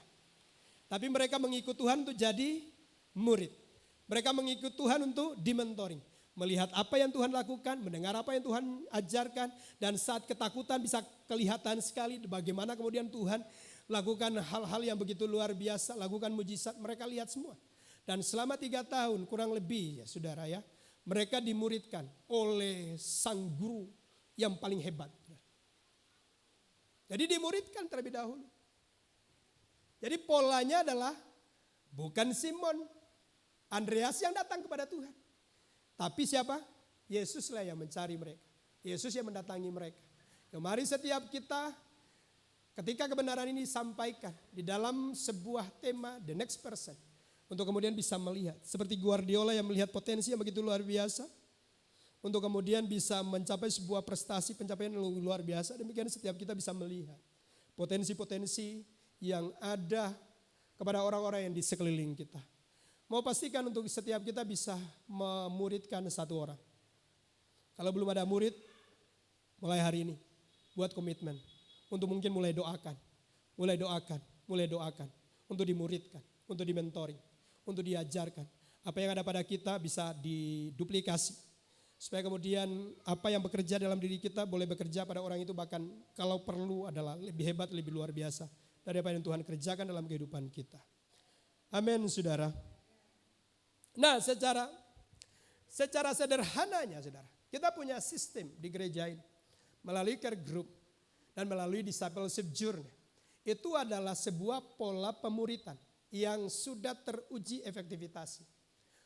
Tapi mereka mengikut Tuhan untuk jadi murid. Mereka mengikut Tuhan untuk dimentoring. Melihat apa yang Tuhan lakukan, mendengar apa yang Tuhan ajarkan. Dan saat ketakutan bisa kelihatan sekali bagaimana kemudian Tuhan lakukan hal-hal yang begitu luar biasa. Lakukan mujizat, mereka lihat semua. Dan selama 3 tahun kurang lebih ya saudara ya. Mereka dimuridkan oleh sang guru yang paling hebat. Jadi dimuridkan terlebih dahulu. Jadi polanya adalah bukan Simon, Andreas yang datang kepada Tuhan. Tapi siapa? Yesuslah yang mencari mereka. Yesus yang mendatangi mereka. Kemarin setiap kita ketika kebenaran ini disampaikan di dalam sebuah tema the next person. Untuk kemudian bisa melihat. Seperti Guardiola yang melihat potensi yang begitu luar biasa. Untuk kemudian bisa mencapai sebuah prestasi pencapaian yang luar biasa. Demikian setiap kita bisa melihat potensi-potensi yang ada kepada orang-orang yang di sekeliling kita. Mau pastikan untuk setiap kita bisa memuridkan satu orang. Kalau belum ada murid, mulai hari ini buat komitmen. Untuk mungkin mulai doakan. Untuk dimuridkan, untuk dimentoring, untuk diajarkan. Apa yang ada pada kita bisa diduplikasi. Supaya kemudian apa yang bekerja dalam diri kita boleh bekerja pada orang itu, bahkan kalau perlu adalah lebih hebat, lebih luar biasa dari apa yang Tuhan kerjakan dalam kehidupan kita. Amin saudara. Nah secara sederhananya saudara, kita punya sistem di gereja ini. Melalui care group dan melalui discipleship journey. Itu adalah sebuah pola pemuritan yang sudah teruji efektivitasnya.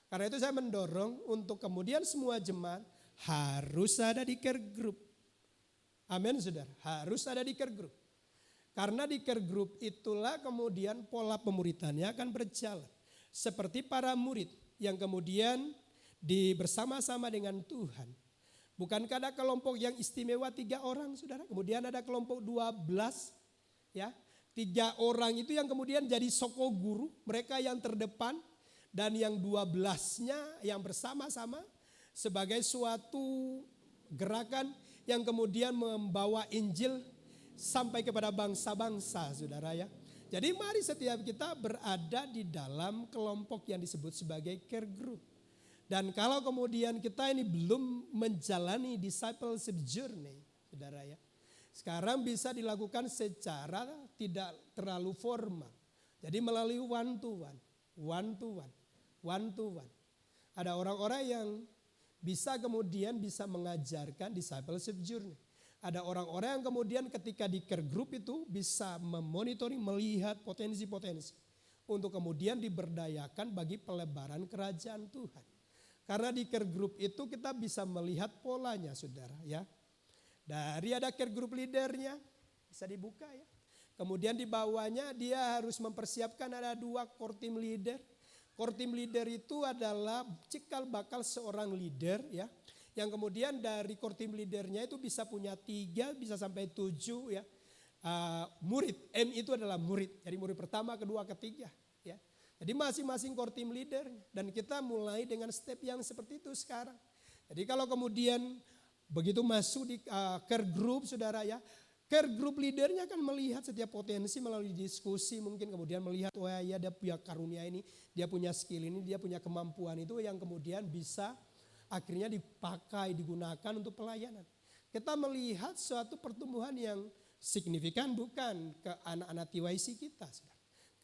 Karena itu saya mendorong untuk kemudian semua jemaat harus ada di care group. Amin saudara, harus ada di care group. Karena di care group itulah kemudian pola pemuritannya akan berjalan. Seperti para murid yang kemudian bersama-sama dengan Tuhan. Bukankah ada kelompok yang istimewa 3 orang saudara? Kemudian ada kelompok 12 ya. 3 orang itu yang kemudian jadi soko guru, mereka yang terdepan. Dan yang 12-nya yang bersama-sama sebagai suatu gerakan yang kemudian membawa Injil sampai kepada bangsa-bangsa saudara ya. Jadi mari setiap kita berada di dalam kelompok yang disebut sebagai care group. Dan kalau kemudian kita ini belum menjalani discipleship journey saudara ya. Sekarang bisa dilakukan secara tidak terlalu formal. Jadi melalui one to one. Ada orang-orang yang bisa kemudian bisa mengajarkan discipleship journey. Ada orang-orang yang kemudian ketika di care group itu bisa memonitoring, melihat potensi-potensi. Untuk kemudian diberdayakan bagi pelebaran kerajaan Tuhan. Karena di care group itu kita bisa melihat polanya saudara ya. Dari ada care group leadernya, bisa dibuka ya. Kemudian di bawahnya dia harus mempersiapkan ada 2 core team leader. Core team leader itu adalah cikal bakal seorang leader ya. Yang kemudian dari core team leadernya itu bisa punya 3, bisa sampai 7 ya. Murid, M itu adalah murid. Jadi murid pertama, kedua, ketiga ya. Jadi masing-masing core team leader. Dan kita mulai dengan step yang seperti itu sekarang. Jadi kalau kemudian begitu masuk di care group saudara ya. Care group leadernya akan melihat setiap potensi melalui diskusi, mungkin kemudian melihat wah ya dia punya karunia ini, dia punya skill ini, dia punya kemampuan itu yang kemudian bisa akhirnya dipakai, digunakan untuk pelayanan. Kita melihat suatu pertumbuhan yang signifikan bukan ke anak-anak TYC kita.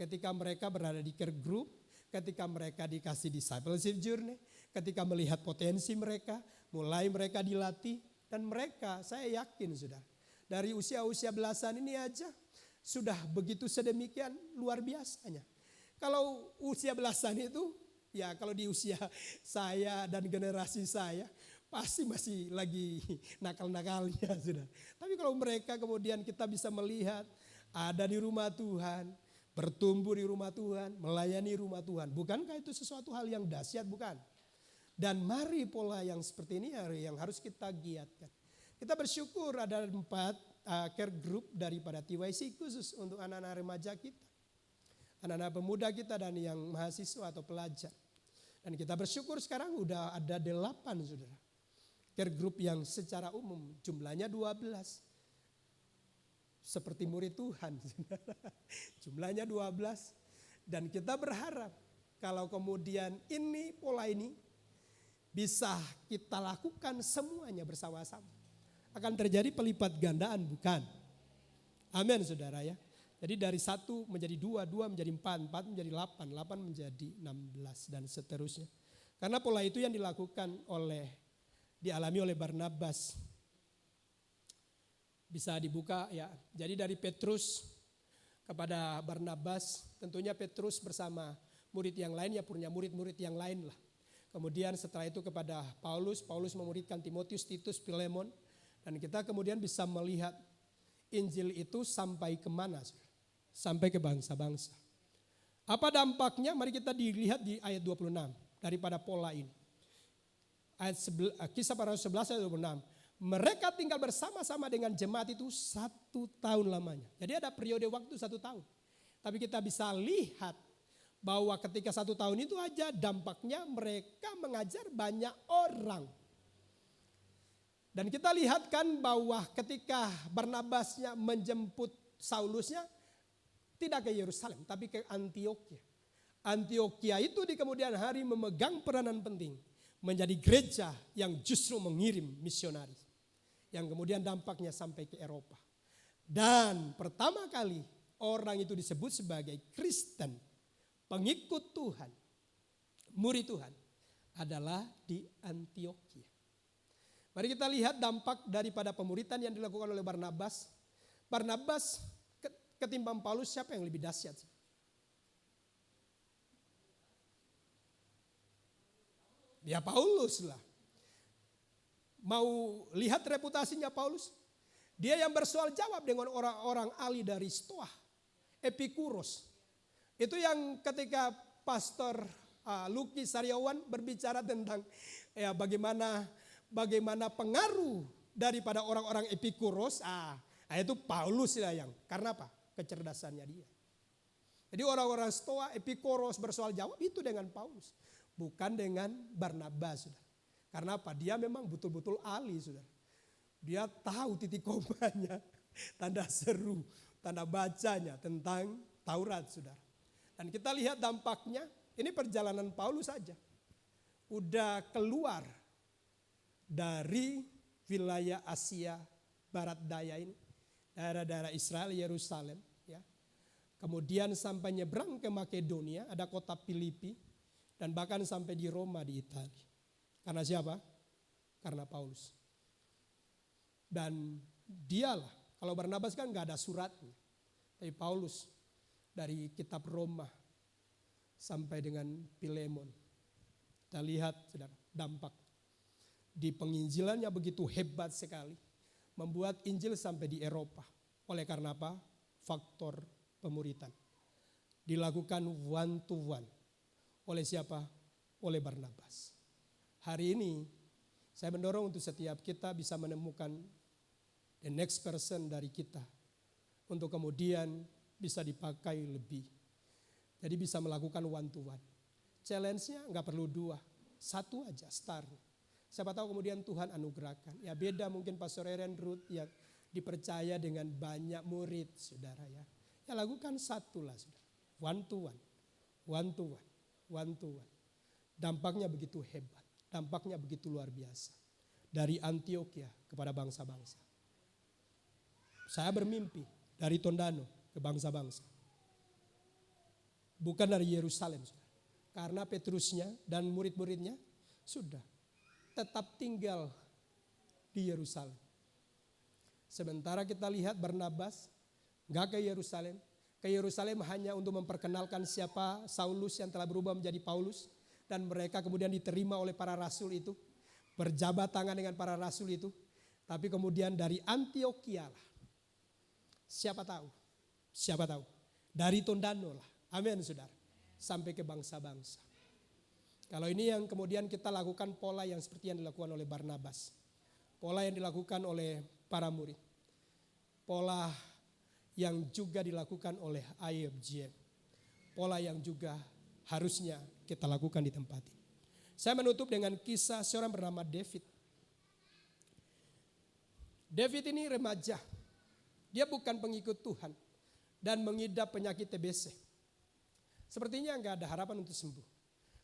Ketika mereka berada di care group, ketika mereka dikasih discipleship journey, ketika melihat potensi mereka, mulai mereka dilatih dan mereka saya yakin saudara. Dari usia-usia belasan ini aja sudah begitu sedemikian luar biasanya. Kalau usia belasan itu Ya kalau di usia saya dan generasi saya pasti masih lagi nakal-nakalnya sudah. Tapi kalau mereka kemudian kita bisa melihat ada di rumah Tuhan, bertumbuh di rumah Tuhan, melayani rumah Tuhan. Bukankah itu sesuatu hal yang dahsyat, bukan? Dan mari pola yang seperti ini yang harus kita giatkan. Kita bersyukur ada 4 care group daripada TYC khusus untuk anak-anak remaja kita. Anak-anak pemuda kita dan yang mahasiswa atau pelajar. Dan kita bersyukur sekarang udah ada 8 saudara. Care group yang secara umum jumlahnya 12. Seperti murid Tuhan. Jumlahnya 12. Dan kita berharap kalau kemudian ini pola ini bisa kita lakukan semuanya bersama-sama. Akan terjadi pelipat gandaan, bukan? Amin saudara ya. Jadi dari 1 menjadi 2, 2 menjadi 4, 4 menjadi 8, 8 menjadi 16 dan seterusnya. Karena pola itu yang dialami oleh Barnabas. Bisa dibuka ya. Jadi dari Petrus kepada Barnabas, tentunya Petrus bersama murid yang lain ya punya murid-murid yang lain lah. Kemudian setelah itu kepada Paulus, Paulus memuridkan Timotius, Titus, Filemon. Dan kita kemudian bisa melihat Injil itu sampai kemana? Sampai ke bangsa-bangsa. Apa dampaknya? Mari kita dilihat di ayat 26 daripada pola ini. Kisah para Rasul 11 ayat 26. Mereka tinggal bersama-sama dengan jemaat itu 1 tahun lamanya. Jadi ada periode waktu 1 tahun. Tapi kita bisa lihat bahwa ketika 1 tahun itu aja dampaknya mereka mengajar banyak orang. Dan kita lihat kan bahwa ketika Barnabasnya menjemput Saulusnya tidak ke Yerusalem tapi ke Antioquia. Antioquia itu di kemudian hari memegang peranan penting menjadi gereja yang justru mengirim misionaris. Yang kemudian dampaknya sampai ke Eropa. Dan pertama kali orang itu disebut sebagai Kristen, pengikut Tuhan, murid Tuhan adalah di Antioquia. Mari kita lihat dampak daripada pemuritan yang dilakukan oleh Barnabas. Barnabas ketimbang Paulus siapa yang lebih dahsyat? Ya Paulus lah. Mau lihat reputasinya Paulus? Dia yang bersoal jawab dengan orang-orang ahli dari Stoa, Epikuros. Itu yang ketika Pastor Luki Saryawan berbicara tentang ya bagaimana pengaruh daripada orang-orang Epikuros. Itu Paulus lah yang. Karena apa? Kecerdasannya dia. Jadi orang-orang Stoa, Epikuros bersoal jawab itu dengan Paulus. Bukan dengan Barnabas. Saudara. Karena apa? Dia memang betul-betul ahli. Saudara. Dia tahu titik komanya, tanda seru, tanda bacanya tentang Taurat. Saudara. Dan kita lihat dampaknya, ini perjalanan Paulus saja. Udah keluar dari wilayah Asia Barat Daya ini. Daerah-daerah Israel, Yerusalem. Ya. Kemudian sampai nyebrang ke Makedonia, ada kota Filipi. Dan bahkan sampai di Roma di Italia. Karena siapa? Karena Paulus. Dan dialah, kalau Barnabas kan gak ada suratnya. Tapi Paulus dari kitab Roma sampai dengan Filemon. Kita lihat saudara, dampak. Di penginjilannya begitu hebat sekali. Membuat Injil sampai di Eropa. Oleh karena apa? Faktor pemuritan. Dilakukan one to one. Oleh siapa? Oleh Barnabas. Hari ini saya mendorong untuk setiap kita bisa menemukan the next person dari kita. Untuk kemudian bisa dipakai lebih. Jadi bisa melakukan one to one. Challenge-nya gak perlu 2. 1 aja start. Siapa tahu kemudian Tuhan anugerahkan. Ya beda mungkin Pastor Eren Ruth yang dipercaya dengan banyak murid saudara ya. Ya lakukan 1 lah saudara. One to one. One to one. One to one. Dampaknya begitu hebat. Dampaknya begitu luar biasa. Dari Antioquia kepada bangsa-bangsa. Saya bermimpi dari Tondano ke bangsa-bangsa. Bukan dari Yerusalem. Saudara. Karena Petrusnya dan murid-muridnya sudah tetap tinggal di Yerusalem. Sementara kita lihat Barnabas gak ke Yerusalem. Ke Yerusalem hanya untuk memperkenalkan siapa Saulus yang telah berubah menjadi Paulus. Dan mereka kemudian diterima oleh para rasul itu. Berjabat tangan dengan para rasul itu. Tapi kemudian dari Antioquia lah. Siapa tahu. Dari Tondano lah. Amin saudara. Sampai ke bangsa-bangsa. Kalau ini yang kemudian kita lakukan pola yang seperti yang dilakukan oleh Barnabas. Pola yang dilakukan oleh para murid. Pola yang juga dilakukan oleh IFGM. Pola yang juga harusnya kita lakukan di tempat ini. Saya menutup dengan kisah seorang bernama David. David ini remaja. Dia bukan pengikut Tuhan. Dan mengidap penyakit TBC. Sepertinya enggak ada harapan untuk sembuh.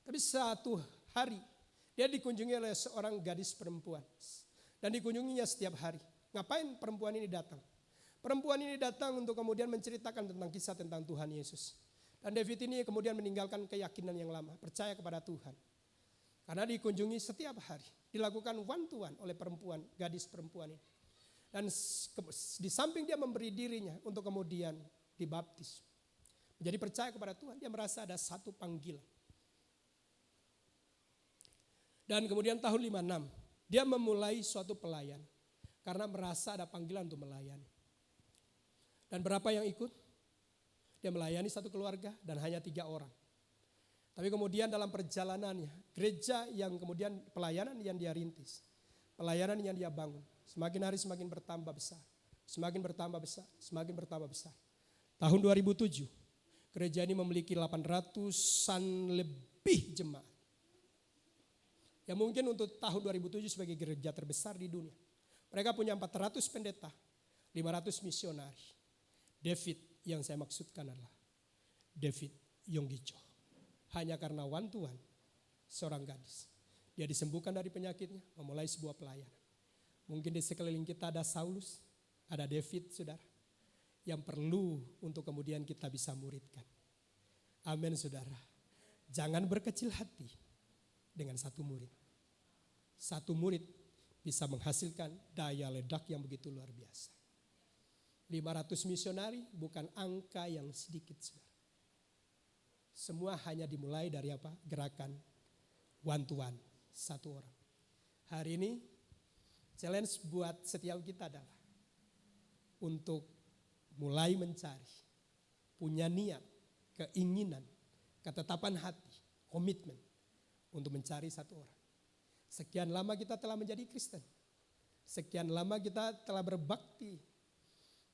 Tapi satu hari dia dikunjungi oleh seorang gadis perempuan. Dan dikunjunginya setiap hari. Ngapain perempuan ini datang? Perempuan ini datang untuk kemudian menceritakan tentang kisah tentang Tuhan Yesus. Dan David ini kemudian meninggalkan keyakinan yang lama. Percaya kepada Tuhan. Karena dikunjungi setiap hari. Dilakukan one to one oleh perempuan, gadis perempuan ini. Dan di samping dia memberi dirinya untuk kemudian dibaptis. Menjadi percaya kepada Tuhan. Dia merasa ada satu panggilan. Dan kemudian tahun 56 dia memulai suatu pelayan. Karena merasa ada panggilan untuk melayani. Dan berapa yang ikut? Dia melayani satu keluarga dan hanya 3 orang. Tapi kemudian dalam perjalanannya, gereja yang kemudian pelayanan yang dia rintis. Pelayanan yang dia bangun. Semakin hari semakin bertambah besar. Semakin bertambah besar, semakin bertambah besar. Tahun 2007, gereja ini memiliki 800-an lebih jemaat. Ya mungkin untuk tahun 2007 sebagai gereja terbesar di dunia. Mereka punya 400 pendeta, 500 misionari. David yang saya maksudkan adalah David Yonggi Cho. Hanya karena one to one, seorang gadis. Dia disembuhkan dari penyakitnya, memulai sebuah pelayanan. Mungkin di sekeliling kita ada Saulus, ada David saudara. Yang perlu untuk kemudian kita bisa muridkan. Amin saudara. Jangan berkecil hati dengan satu murid. Satu murid bisa menghasilkan daya ledak yang begitu luar biasa. 500 misionari bukan angka yang sedikit saudara. Semua hanya dimulai dari apa? Gerakan one to one, satu orang. Hari ini challenge buat setiap kita adalah untuk mulai mencari, punya niat, keinginan, ketetapan hati, komitmen untuk mencari satu orang. Sekian lama kita telah menjadi Kristen. Sekian lama kita telah berbakti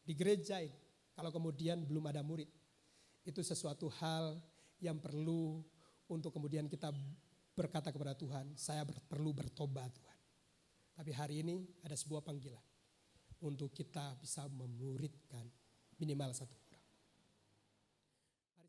di gereja ini. Kalau kemudian belum ada murid, itu sesuatu hal yang perlu untuk kemudian kita berkata kepada Tuhan, saya perlu bertobat Tuhan. Tapi hari ini ada sebuah panggilan untuk kita bisa memuridkan minimal satu.